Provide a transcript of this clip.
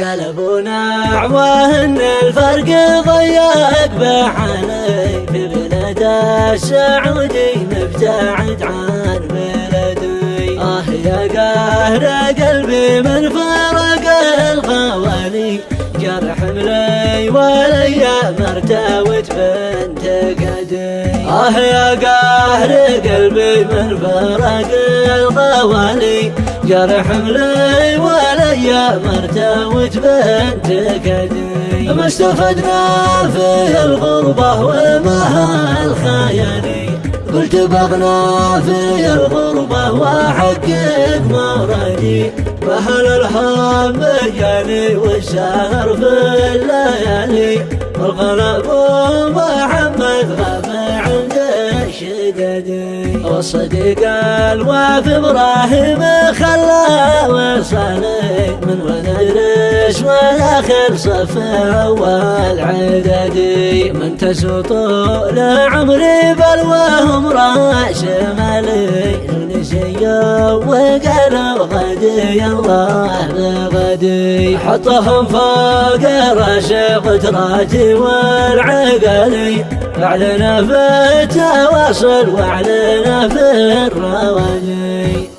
قلبنا عواه ان الفرق ضيق بحالي في بلاد السعودي مبتعد عن بلدي. يا قهر قلبي من فرق الخوالي جرح ملي والايام ارتوت بنت قدي. يا قهر قلبي من فرق الخوالي جرح ملي والايام ارتوت بنت قدي. ما استفدنا في الغربة ومها الخيالي قلت بغنى في الغربة واحقق مرادي. فهل الحام جاني والسهر في الليالي والقلب محمد غاب عند الشددي. والصديق الوافي ابراهيم خلى وصلي من ونرس واخر صف اول عددي. من تسطول عمري بلواهم راس مالي نسيا وقالوا غدي الله بغدي. حطهم فوق راسي قدراتي والعقلي اعلنا في التواصل واعلنا في الروادي.